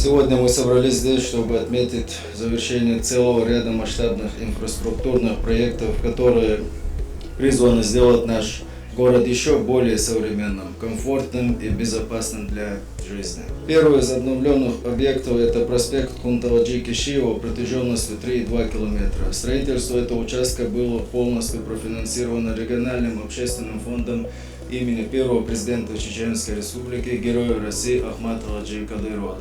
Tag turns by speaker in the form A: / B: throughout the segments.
A: Сегодня мы собрались здесь, чтобы отметить завершение целого ряда масштабных инфраструктурных проектов, которые призваны сделать наш город еще более современным, комфортным и безопасным для жизни. Первый из обновленных объектов – это проспект Кунталаджи-Кишиева протяженностью 3,2 километра. Строительство этого участка было полностью профинансировано региональным общественным фондом имени первого президента Чеченской Республики, Героя России Ахмата Хаджи Кадырова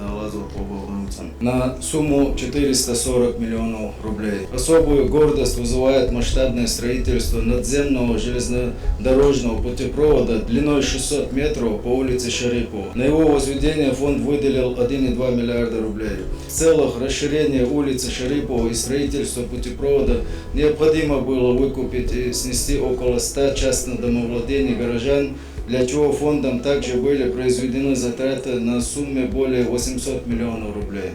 A: на сумму 440 миллионов рублей. Особую гордость вызывает масштабное строительство надземного железнодорожного путепровода длиной 600 метров по улице Шарипова. На его возведение фонд выделил 1,2 миллиарда рублей. В целях расширения улицы Шарипова и строительства путепровода необходимо было выкупить и снести около 100 частных домовладений горожан, для чего фондом также были произведены затраты на сумме более 800 миллионов рублей.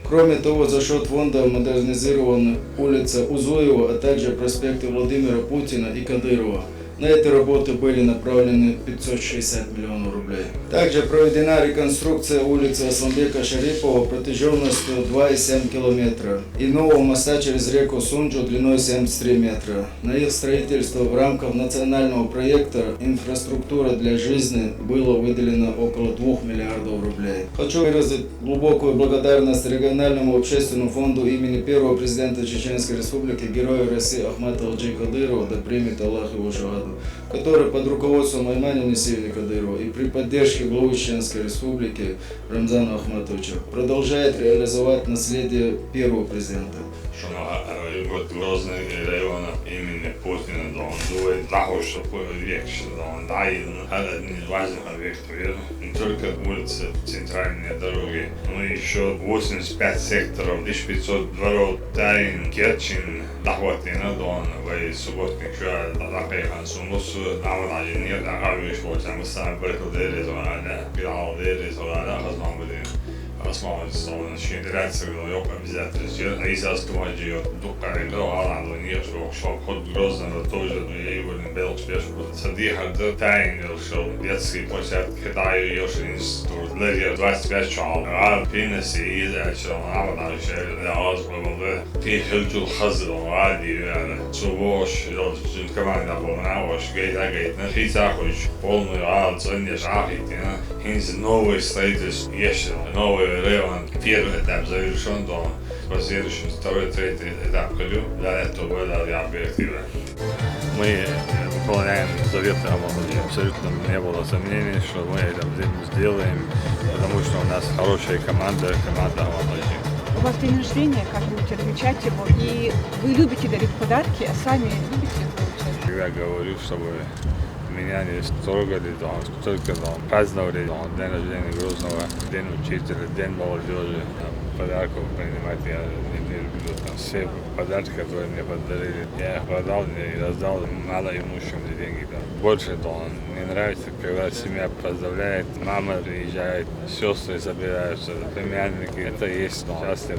A: Кроме того, за счет фонда модернизирована улица Узуева, а также проспекты Владимира Путина и Кадырова. На эти работы были направлены 560 миллионов рублей. Также проведена реконструкция улицы Асламбека Шарипова протяженностью 2,7 километра и нового моста через реку Сунджу длиной 73 метра. На их строительство в рамках национального проекта «Инфраструктура для жизни» было выделено около 2 миллиардов рублей. Хочу выразить глубокую благодарность региональному общественному фонду имени первого президента Чеченской Республики, Героя России Ахмата Хаджи Кадырова, да примет Аллах его шахаду, который под руководством Аймани Несиевны Кадырова и при поддержке главы Чеченской Республики Рамзана Ахматовича продолжает реализовать наследие первого президента.
B: Вот Грозный район имени Путина, да он дует нахуй, век, да он дает, это один из важных объектов, не только улицы, центральные дороги, но еще 85 секторов, 1500 дворов, Тайн, Керчин, Дахватина, да он в субботник, что Дахайхан Сумус, Навададжи, нет, Дахавиш, вот там сам Беркл Дерезуана, Пирал Дерезуана, Хазмамбадин. Основан федерация yok обязательств. Израильского отдела дуккани гроалан не шел ход Грозного тоже и вольный был успешно. Садиха Тайн шел детский площадки Китая еще институт. Легер 25 шал. А пинеси израильского народа шел для азбового. Ты хилтул хазл ради сувош команда была ваш гейт на хитахуч полный ад зоне шахитина. Хинз новый строительство еще новый район. Первый этап завершен, то последующий второй, третий этап ходю. Для этого были объективы.
C: Мы выполняем заветы Амаладжи. Абсолютно не было сомнений, что мы это сделаем, потому что у нас хорошая команда Амаладжи.
D: У вас день рождения, как вы будете отмечать его, и вы любите дарить подарки, а сами любите их получать?
C: Я говорю, чтобы меня не строгали, только праздновали день рождения Грозного, день учителя, день молодежи. Подарков принимать я не люблю. Все подарки, которые мне подарили, я их продал и раздал малоимущим деньги. Больше мне нравится, когда семья поздравляет, мама приезжает, сестры собираются, племянники. Это и есть счастье.